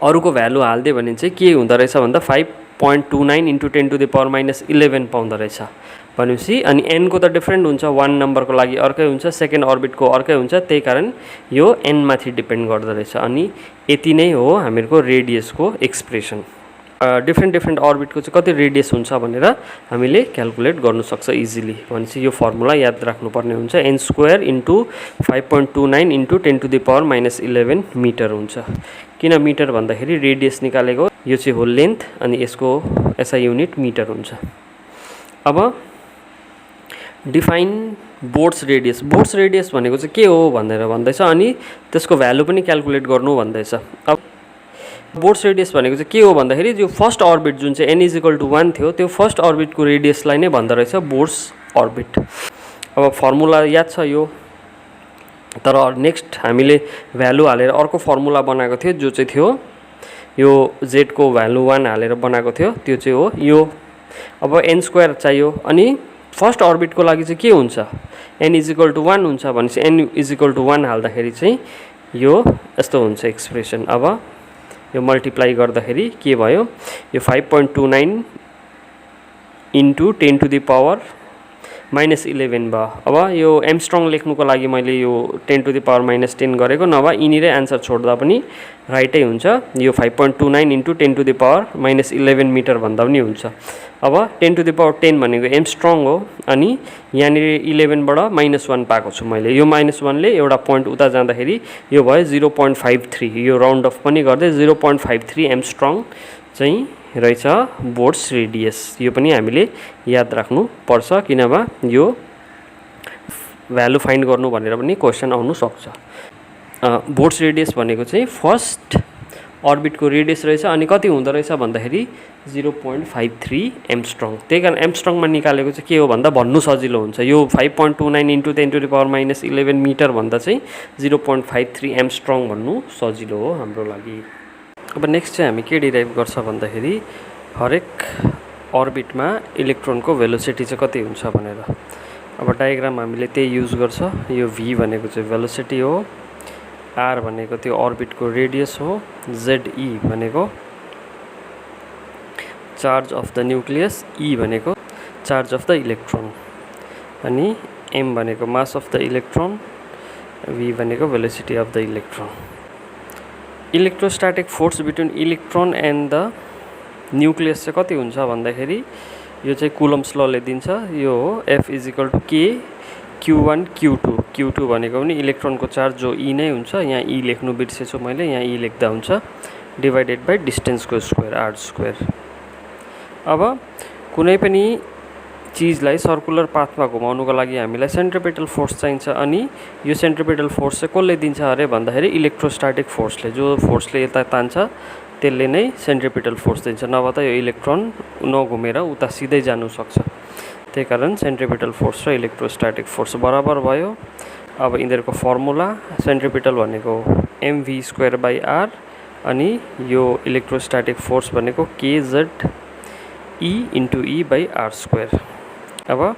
A: अरूको भ्यालु हाल्दियो भने चाहिँ के हुँदो रहेछ भन्दा 5.29 इन्टु 10⁻11 पाउँदो रहेछ भनेपछि अनि एनको त डिफ्रेन्ट हुन्छ, 1 नम्बरको लागि अर्कै हुन्छ, सेकेन्ड अर्बिटको अर्कै हुन्छ, त्यही कारण यो एन माथि डिपेन्ड गर्दो रहेछ। अनि यति नै हो हामीहरूको रेडियसको एक्सप्रेसन। डिफ्रेन्ट अर्बिटको चाहिँ कति रेडियस हुन्छ भनेर हामीले क्यालकुलेट गर्नु सक्छ इजिली। भनेपछि यो फर्मुला याद राख्नुपर्ने हुन्छ, n square into 5.29 into 10⁻11 metre हुन्छ। किन मिटर भन्दाखेरि रेडियस निकालेको, यो चाहिँ हो लेन्थ अनि यसको एसआई युनिट मिटर हुन्छ। अब define boards radius. Boards radius भनेको चाहिँ के हो भनेर भन्दैछ अनि त्यसको भ्यालु पनि क्यालकुलेट गर्नु भन्दैछ। अब बोर्ड्स रेडियस भनेको चाहिँ के हो भन्दाखेरि जो फर्स्ट अर्बिट जुन चाहिँ n = 1 थियो त्यो फर्स्ट अर्बिटको रेडियसलाई नै भन्दो रहेछ बोर्ड्स अर्बिट। अब फर्मुला याद छ यो, तर नेक्स्ट हामीले भ्यालु हालेर अर्को फर्मुला बनाएको थियो जो चाहिँ थियो यो z को भ्यालु 1 हालेर बनाएको थियो, त्यो चाहिँ हो यो। अब n स्क्वायर चाहियो अनि फर्स्ट अर्बिटको लागि चाहिँ के हुन्छ, n = 1 हुन्छ भनेपछि n = 1 हाल्दाखेरि चाहिँ यो यस्तो हुन्छ एक्सप्रेसन। अब यो मल्टिप्लाई गर्दाखेरि के भयो, यो 5.29 इन्टु 10⁻11 भयो। अब यो एमस्ट्रङ लेख्नुको लागि मैले यो 10⁻10 गरेको, नभए यिनीरै एन्सर छोड्दा पनि राइटै हुन्छ। यो 5.29 इन्टु 10⁻11 मिटर भन्दा पनि हुन्छ। अब 10⁻10 भनेको एमस्ट्रङ हो अनि यहाँनिर 11 बाट -1 पाएको छु मैले। यो -1 ले एउटा पोइन्ट उता जाँदाखेरि यो भयो 0.53, यो राउन्ड अफ पनि गर्दै 0.53 एमस्ट्रङ चाहिँ रहेछ बोर्ड्स रेडियस। यो पनि हामीले याद राख्नु पर्छ किनभने यो भ्यालु फाइन्ड गर्नु भनेर पनि क्वेसन आउनु सक्छ। बोर्ड्स रेडियस भनेको चाहिँ फर्स्ट अर्बिटको रेडियस रहेछ अनि कति हुँदो रहेछ भन्दाखेरि 0.53 एमस्ट्रङ। त्यही कारण एमस्ट्रङमा निकालेको चाहिँ के हो भन्दा भन्नु सजिलो हुन्छ। यो 5.29 इन्टु 10⁻11 मिटर भन्दा चाहिँ 0.53 एमस्ट्रङ भन्नु सजिलो हो हाम्रो लागि। अब नेक्स्ट चाहिँ हामी के डिराइभ गर्छ भन्दाखेरि हरेक अर्बिटमा इलेक्ट्रोनको भेलोसिटी चाहिँ कति हुन्छ भनेर। अब डायग्राम हामीले त्यही युज गर्छ। यो v भनेको चाहिँ भेलोसिटी हो, r भनेको त्यो अर्बिटको रेडियस हो, ze भनेको charge of the nucleus, e भनेको चार्ज अफ द इलेक्ट्रोन अनि m भनेको mass of the electron, v भनेको velocity of the electron. Electrostatic force between electron and the nucleus चाहिँ कति हुन्छ भन्दाखेरि यो चाहिँ कुलम्ब्स लले दिन्छ। यो हो F = K Q1 Q2। Q2 भनेको पनि इलेक्ट्रोनको चार्ज जो E नै हुन्छ, यहाँ E लेख्नु बिर्सेछु मैले, यहाँ E लेख्दा हुन्छ, डिवाइडेड बाई डिस्टेन्सको स्क्वायर r²। अब कुनै पनि चिजलाई सर्कुलर पाथमा घुमाउनुको लागि हामीलाई सेन्ट्रिपेटल फोर्स चाहिन्छ अनि यो सेन्ट्रिपेटल फोर्स चाहिँ कसले दिन्छ अरे भन्दाखेरि इलेक्ट्रोस्टैटिक फोर्सले, जो फोर्सले यता तान्छ त्यसले नै सेन्ट्रिपेटल फोर्स दिन्छ, नभए त यो इलेक्ट्रोन नघुमेर उता सिधै जानु सक्छ। त्यही कारण सेन्ट्रिपेटल फोर्स र इलेक्ट्रोस्टैटिक फोर्स बराबर भयो। अब यिनीहरूको फर्मुला सेन्ट्रिपेटल भनेको mv²/r अनि यो इलेक्ट्रोस्टैटिक फोर्स भनेको kz E इन्टु E/r²। अब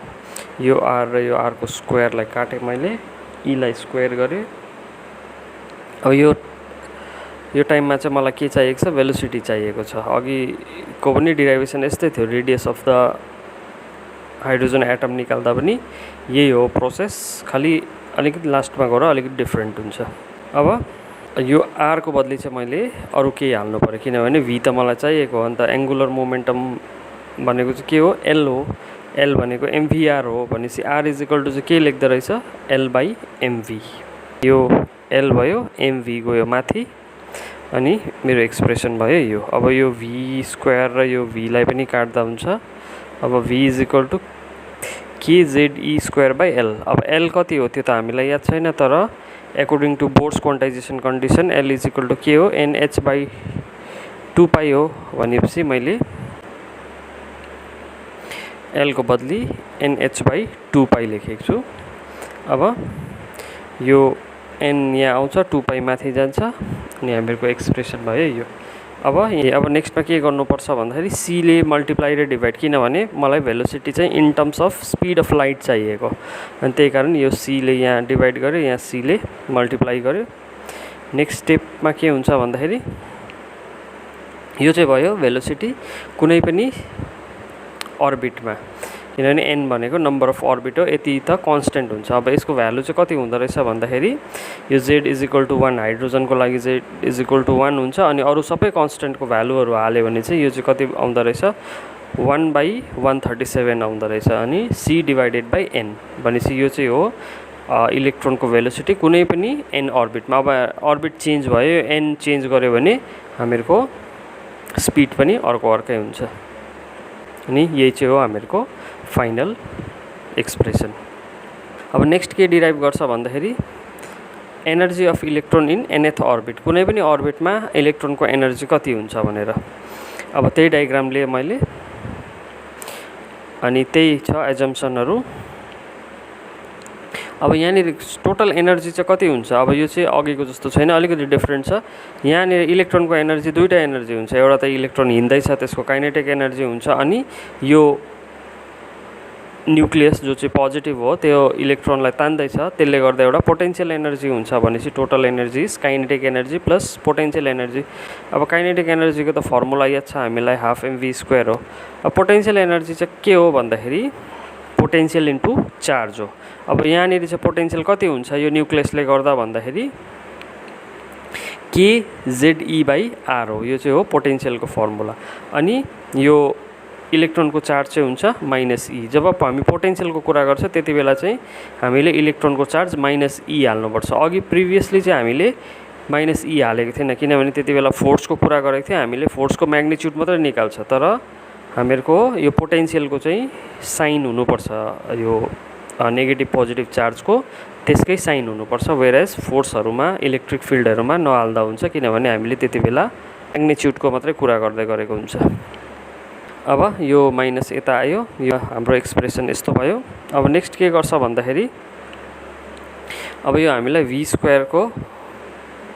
A: यो r र यो r को स्क्वायरलाई काटेँ मैले, e लाई स्क्वायर गरेँ। अब यो टाइममा चाहिँ मलाई के चाहिएको छ, भेलोसिटी चाहिएको छ। अघिको पनि डिराइभेसन यस्तै थियो, radius of the hydrogen atom निकाल्दा पनि यही हो प्रोसेस, खालि अलिकति लास्टमा गएर अलिकति डिफ्रेन्ट हुन्छ। अब यो r को बदली चाहिँ मैले अरू केही हाल्नु पर्यो किनभने v त मलाई चाहिएको हो। अन्त एङ्गुलर मोमेन्टम भनेको चाहिँ के हो, l हो। l भनेको mvr हो भनेपछि r = चाहिँ के लेख्दो रहेछ, l/mv। यो l भयो, mv गयो माथि अनि मेरो एक्सप्रेसन भयो यो। अब यो v² र यो v लाई पनि काट्दा हुन्छ। अब v = kze²/l। अब l कति हो त्यो त हामीलाई याद छैन, तर according to Bohr's quantisation condition l = के हो, nh/2π हो भनेपछि मैले l को बदली nh/2π लेखेको छु। अब यो n यहाँ आउँछ, 2π माथि जान्छ अनि हामीहरूको एक्सप्रेसन भयो यो। अब नेक्स्टमा के गर्नुपर्छ भन्दाखेरि c ले मल्टिप्लाई र डिभाइड, किनभने मलाई भेलोसिटी चाहिँ in terms of speed of light चाहिएको अनि त्यही कारण यो c ले यहाँ डिभाइड गर्यो, यहाँ c ले मल्टिप्लाई गर्यो। नेक्स्ट स्टेपमा के हुन्छ भन्दाखेरि यो चाहिँ भयो भेलोसिटी कुनै पनि अर्बिटमा, किनभने n भनेको नम्बर अफ अर्बिट हो, यति त कन्स्टेन्ट हुन्छ। अब यसको भ्यालु चाहिँ कति हुँदो रहेछ भन्दाखेरि यो z = 1 हाइड्रोजनको लागि z = 1 हुन्छ, अनि अरू सबै कन्स्टेन्टको भ्यालुहरू हाल्यो भने चाहिँ यो चाहिँ कति आउँदो रहेछ 1/137 आउँदो रहेछ, अनि c/n भनेपछि यो चाहिँ हो इलेक्ट्रोनको भेलोसिटी कुनै पनि n अर्बिटमा। अब अर्बिट चेन्ज भयो, n चेन्ज गर्यो भने हामीहरूको स्पिड पनि अर्कै हुन्छ, अनि यही चाहिँ हो हामीहरूको फाइनल एक्सप्रेसन। अब नेक्स्ट के डिराइभ गर्छ भन्दाखेरि energy of electron in nth orbit, कुनै पनि अर्बिटमा इलेक्ट्रोनको एनर्जी कति हुन्छ भनेर। अब त्यही डायग्राम लिए मैले, अनि त्यही छ एजम्पसनहरू। अब यहाँनिर टोटल एनर्जी चाहिँ कति हुन्छ, अब यो चाहिँ अघिको जस्तो छैन, अलिकति डिफ्रेन्ट छ। यहाँनिर इलेक्ट्रोनको एनर्जी दुईवटा एनर्जी हुन्छ, एउटा त इलेक्ट्रोन हिँड्दैछ त्यसको काइनेटिक एनर्जी हुन्छ, अनि यो न्युक्लियस जो चाहिँ पोजिटिभ हो त्यो इलेक्ट्रोनलाई तान्दैछ, त्यसले गर्दा एउटा पोटेन्सियल एनर्जी हुन्छ भनेपछि total energy is kinetic energy plus potential energy. अब काइनेटिक एनर्जीको त फर्मुला याद छ हामीलाई, 12mv² हो। अब पोटेन्सियल एनर्जी चाहिँ के हो भन्दाखेरि पोटेन्सियल इन्टु चार्ज हो। अब यहाँनिर चाहिँ पोटेन्सियल कति हुन्छ यो न्युक्लियसले गर्दा भन्दाखेरि kZe/r हो, यो चाहिँ हो पोटेन्सियलको फर्मुला। अनि यो इलेक्ट्रोनको चार्ज चाहिँ हुन्छ -e। जब हामी पोटेन्सियलको कुरा गर्छ त्यति बेला चाहिँ हामीले इलेक्ट्रोनको चार्ज -e हाल्नुपर्छ। अघि प्रिभियसली चाहिँ हामीले -e हालेको थिएन, किनभने त्यति बेला फोर्सको कुरा गरेको थियो, हामीले फोर्सको म्याग्निट्युड मात्रै निकाल्छ, तर हामीहरूको यो पोटेन्सियलको चाहिँ साइन हुनुपर्छ, यो नेगेटिभ पोजिटिभ चार्जको त्यसकै साइन हुनुपर्छ, वेयरएज फोर्सहरूमा इलेक्ट्रिक फिल्डहरूमा नहाल्दा हुन्छ, किनभने हामीले त्यति बेला म्याग्निट्युडको मात्रै कुरा गर्दै गरेको हुन्छ। अब यो माइनस यता आयो, यो हाम्रो एक्सप्रेसन यस्तो भयो। अब नेक्स्ट के गर्छ भन्दाखेरि अब यो हामीलाई v² को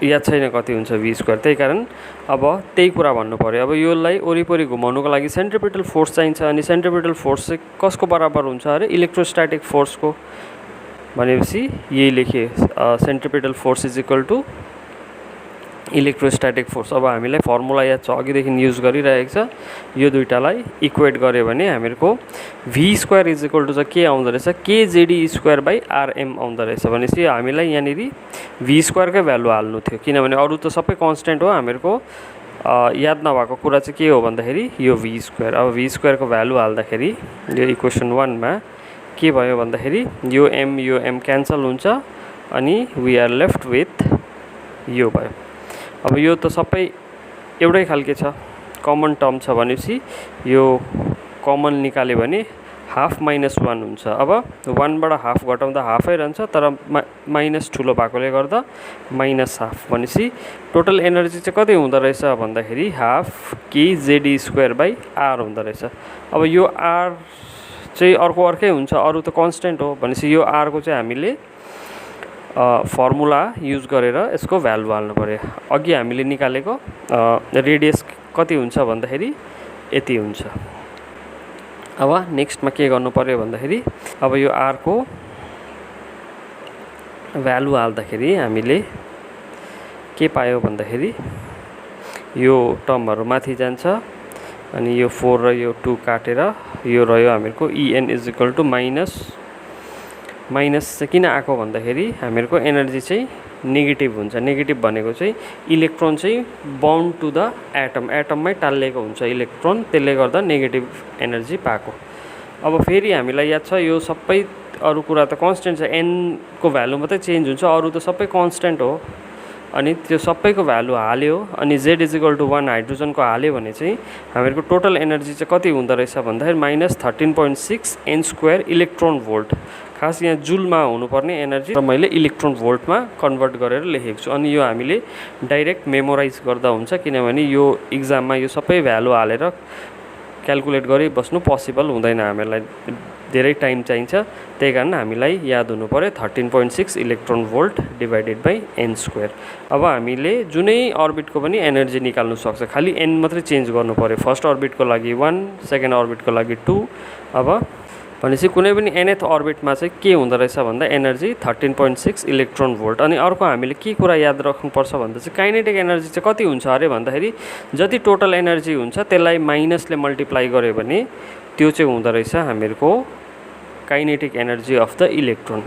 A: याद छैन कति हुन्छ v², त्यही कारण अब त्यही कुरा भन्नु पर्यो। अब योलाई वरिपरि घुमाउनुको लागि सेन्ट्रिपिटल फोर्स चाहिन्छ, अनि सेन्ट्रिपिटल फोर्स चाहिँ कसको बराबर हुन्छ अरे इलेक्ट्रोस्ट्याटिक फोर्सको, भनेपछि यही लेखेँ सेन्ट्रिपिटल फोर्स = इलेक्ट्रोस्ट्याटिक फोर्स। अब हामीलाई फर्मुला याद छ, अघिदेखि युज गरिरहेको छ, यो दुईटालाई इक्वेट गर्यो भने हामीहरूको v² चाहिँ के आउँदो रहेछ kZe²/rm आउँदो रहेछ। भनेपछि हामीलाई यहाँनिर v² कै भ्यालु हाल्नु थियो, किनभने अरू त सबै कन्स्टेन्ट हो। हामीहरूको याद नभएको कुरा चाहिँ के हो भन्दाखेरि यो v²। अब v² को भ्यालु हाल्दाखेरि यो इक्वेसन 1 मा के भयो भन्दाखेरि यो m क्यान्सल हुन्छ, अनि वी आर लेफ्ट विथ यो भयो। अब यो त सबै एउटै खालके छ, कमन टर्म छ, भनेपछि यो कमन निकाल्यो भने हाफ -1 हुन्छ। अब 1 बाट हाफ घटाउँदा हाफै रहन्छ, तर माइनस ठुलो भएकोले गर्दा -हाफ, भनेपछि टोटल एनर्जी चाहिँ कति हुँदो रहेछ भन्दाखेरि 12 kZe²/r हुँदो रहेछ। अब यो r चाहिँ अर्कै हुन्छ, अरू त कन्स्टेन्ट हो, भनेपछि यो r को चाहिँ हामीले फर्मुला युज गरेर यसको भ्यालु हाल्नु पर्यो। अघि हामीले निकालेको रेडियस कति हुन्छ भन्दाखेरि यति हुन्छ। अब नेक्स्टमा के गर्नु पर्यो भन्दाखेरि अब यो r को भ्यालु हाल्दाखेरि हामीले के पायो भन्दाखेरि यो टर्महरू माथि जान्छ, अनि यो 4 र यो 2 काटेर यो रह्यो हामीहरूको En माइनस चाहिँ किन आएको भन्दाखेरि हामीहरूको एनर्जी चाहिँ नेगेटिभ हुन्छ। नेगेटिभ भनेको चाहिँ इलेक्ट्रोन चाहिँ बाउन्ड टु द एटममै टालिएको हुन्छ इलेक्ट्रोन, त्यसले गर्दा नेगेटिभ एनर्जी पाएको। अब फेरि हामीलाई याद छ यो सबै अरू कुरा त कन्स्टेन्ट छ, n को भ्यालु मात्रै चेन्ज हुन्छ, अरू त सबै कन्स्टेन्ट हो। अनि त्यो सबैको भ्यालु हाल्यो, अनि z = 1 हाइड्रोजनको हाल्यो भने चाहिँ हामीहरूको टोटल एनर्जी चाहिँ कति हुँदो रहेछ भन्दाखेरि -13.6 n² इलेक्ट्रोन भोल्ट। खास यहाँ जुलमा हुनुपर्ने एनर्जी र मैले इलेक्ट्रोन भोल्टमा कन्भर्ट गरेर लेखेको छु। अनि यो हामीले डाइरेक्ट मेमोराइज गर्दा हुन्छ, किनभने यो इक्जाममा यो सबै भ्यालु हालेर क्यालकुलेट गरिबस्नु पोसिबल हुँदैन, हामीलाई धेरै टाइम चाहिन्छ। त्यही कारण हामीलाई याद हुनु पर्यो 13.6 इलेक्ट्रोन भोल्ट / n²। अब हामीले जुनै अर्बिटको पनि एनर्जी निकाल्नु सक्छ, खालि n मात्रै चेन्ज गर्नु पर्यो। फर्स्ट अर्बिटको लागि 1, सेकेन्ड अर्बिटको लागि 2, अब भनेपछि कुनै पनि nth अर्बिटमा चाहिँ के हुँदो रहेछ भन्दा एनर्जी 13.6 इलेक्ट्रोन भोल्ट। अनि अर्को हामीले के कुरा याद राख्नुपर्छ भन्दा चाहिँ काइनेटिक एनर्जी चाहिँ कति हुन्छ अरे भन्दाखेरि जति टोटल एनर्जी हुन्छ त्यसलाई माइनसले मल्टिप्लाई गर्यो भने त्यो चाहिँ हुँदो रहेछ हामीहरूको kinetic energy of the electron.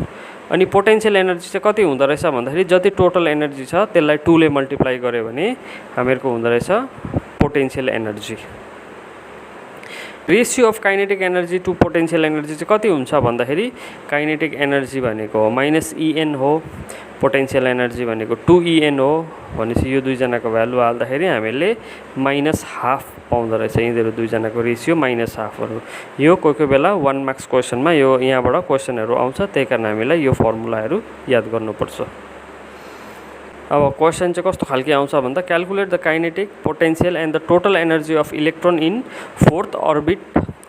A: अनि पोटेन्शियल एनर्जी चाहिँ कति हुँदो रहेछ भन्दाखेरि जति टोटल एनर्जी छ त्यसलाई 2 ले मल्टिप्लाई गर्यो भने हामीहरूको हुँदो रहेछ potential energy. Ratio of kinetic energy to potential energy चाहिँ कति हुन्छ भन्दाखेरि काइनेटिक एनर्जी भनेको -En हो, पोटेन्शियल एनर्जी भनेको 2En हो। भनेपछि यो दुईजनाको भ्यालु हाल्दाखेरि हामीले -½ पाउँदो रहेछ। यिनीहरू दुईजनाको रेसियो -½ यो कोही बेला 1 मार्क्स क्वेसनमा यो यहाँबाट क्वेसनहरू आउँछ, त्यही कारण हामीलाई यो फर्मुलाहरू याद गर्नुपर्छ। अब क्वेसन चाहिँ कस्तो खालके आउँछ भन्दा calculate the kinetic potential and the total energy of electron in 4th orbit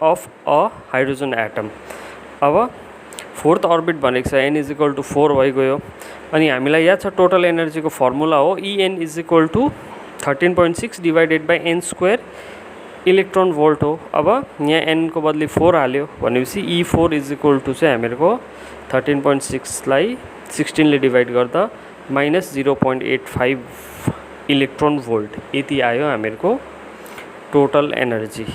A: of a hydrogen atom. अब 4th अर्बिट भनेको छ n = 4 भइगयो। अनि हामीलाई याद छ टोटल एनर्जीको फर्मुला हो En = 13.6 divided by n² electron volt हो। अब यहाँ n को बदली 4 हाल्यो भनेपछि E4 = चाहिँ हामीहरूको 13.6 लाई 16 ले डिवाइड गर्दा -0.85 इलेक्ट्रोन भोल्ट यति आयो हामीहरूको टोटल एनर्जी।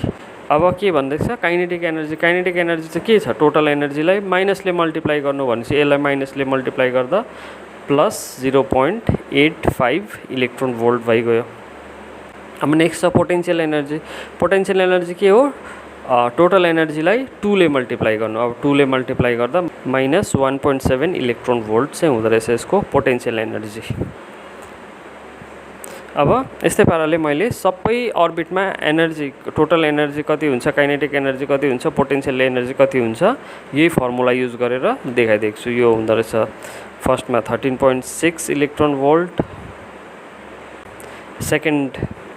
A: अब के भन्दैछ काइनेटिक एनर्जी चाहिँ के छ टोटल एनर्जीलाई माइनसले मल्टिप्लाई गर्नु भनेपछि यसलाई माइनसले मल्टिप्लाई गर्दा +0.85 इलेक्ट्रोन भोल्ट भइगयो। अब नेक्स्ट छ पोटेन्शियल एनर्जी के हो टोटल एनर्जीलाई 2 ले मल्टिप्लाई गर्नु। अब 2 ले मल्टिप्लाई गर्दा -1.7 इलेक्ट्रोन भोल्ट चाहिँ हुँदो रहेछ यसको पोटेन्शियल एनर्जी। अब यस्तै पाराले मैले सबै अर्बिटमा एनर्जी टोटल एनर्जी कति हुन्छ, काइनेटिक एनर्जी कति हुन्छ, पोटेन्शियल एनर्जी कति हुन्छ यही फर्मुला युज गरेर देखाइदिएको छु। यो हुँदो रहेछ फर्स्टमा 13.6 इलेक्ट्रोन भोल्ट, सेकेन्ड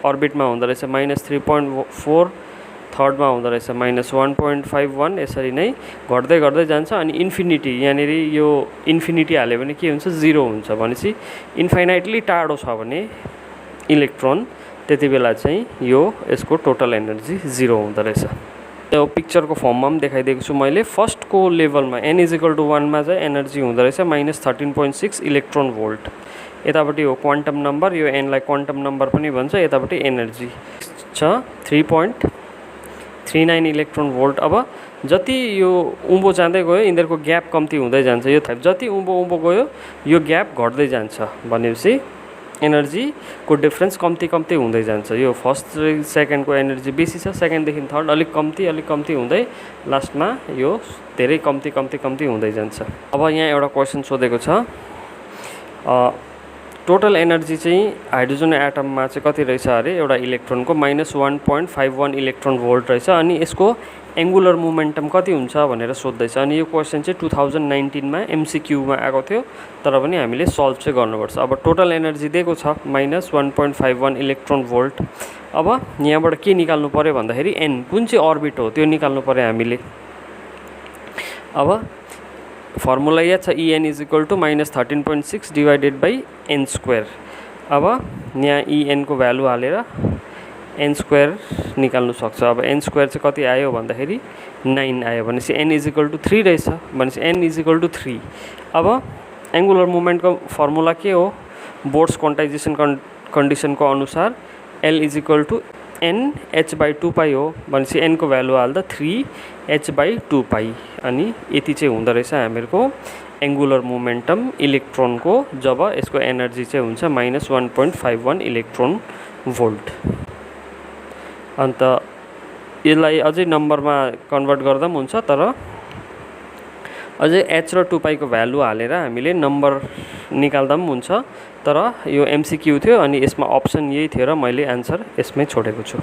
A: अर्बिटमा हुँदो रहेछ -3.4, थर्डमा हुँदो रहेछ -1.51। यसरी नै घट्दै घट्दै जान्छ अनि इन्फिनिटी यहाँनिर यो इन्फिनिटी हाल्यो भने के हुन्छ 0 हुन्छ। भनेपछि इन्फाइनाइटली टाढो छ भने इलेक्ट्रोन त्यति बेला चाहिँ यो यसको टोटल एनर्जी 0 हुँदो रहेछ। यो पिक्चरको फर्ममा पनि देखाइदिएको छु मैले। फर्स्टको लेभलमा n = 1 मा चाहिँ एनर्जी हुँदो रहेछ -13.6 इलेक्ट्रोन भोल्ट। यतापट्टि हो क्वान्टम नम्बर, यो n लाई क्वान्टम नम्बर पनि भन्छ, यतापट्टि एनर्जी छ 3.39 इलेक्ट्रोन भोल्ट। अब जति यो उँभो जाँदै गयो यिनीहरूको ग्याप कम्ती हुँदै जान्छ। यो जति उँभो गयो यो ग्याप घट्दै जान्छ भनेपछि एनर्जीको डिफ्रेन्स कम्ती हुँदै जान्छ। यो फर्स्ट र सेकेन्डको एनर्जी बेसी छ, सेकेन्डदेखि थर्ड अलिक कम्ती हुँदै लास्टमा यो धेरै कम्ती हुँदै जान्छ। अब यहाँ एउटा क्वेसन सोधेको छ टोटल एनर्जी चाहिँ हाइड्रोजन एटममा चाहिँ कति रहेछ अरे एउटा इलेक्ट्रोनको -1.51 इलेक्ट्रोन भोल्ट रहेछ। अनि यसको एङ्गुलर मोमेन्टम कति हुन्छ भनेर सोध्दैछ। अनि यो क्वेसन चाहिँ 2019 मा MCQ मा आएको थियो, तर पनि हामीले सल्भ चाहिँ गर्नुपर्छ। अब टोटल एनर्जी दिएको छ -1.51 इलेक्ट्रोन भोल्ट। अब यहाँबाट के निकाल्नु पर्यो भन्दाखेरि n कुन चाहिँ अर्बिट हो त्यो निकाल्नु पर्यो हामीले। अब फर्मुला याद छ En = -13.6 डिवाइडेड बाई n²। अब यहाँ En को भ्यालु हालेर n² निकाल्नु सक्छ। अब n² चाहिँ कति आयो भन्दाखेरि 9 आयो भनेपछि n = 3 रहेछ, भनेपछि n = 3। अब एङ्गुलर मोमेन्टको फर्मुला के हो बोर्ड्स क्वान्टाइजेसन कन्डिसनको अनुसार L = NH/2π हो। भनेपछि n को भ्यालु हाल्दा 3h/2π। अनि यति चाहिँ हुँदो रहेछ हामीहरूको एङ्गुलर मोमेन्टम इलेक्ट्रोनको जब यसको एनर्जी चाहिँ हुन्छ -1.51 इलेक्ट्रोन भोल्ट। अन्त यसलाई अझै नम्बरमा कन्भर्ट गर्दा पनि हुन्छ, तर अझै h र 2π को भ्यालु हालेर हामीले नम्बर निकाल्दा पनि हुन्छ। तर यो MCQ थियो अनि यसमा अप्सन यही थियो र मैले आन्सर यसमै छोडेको छु।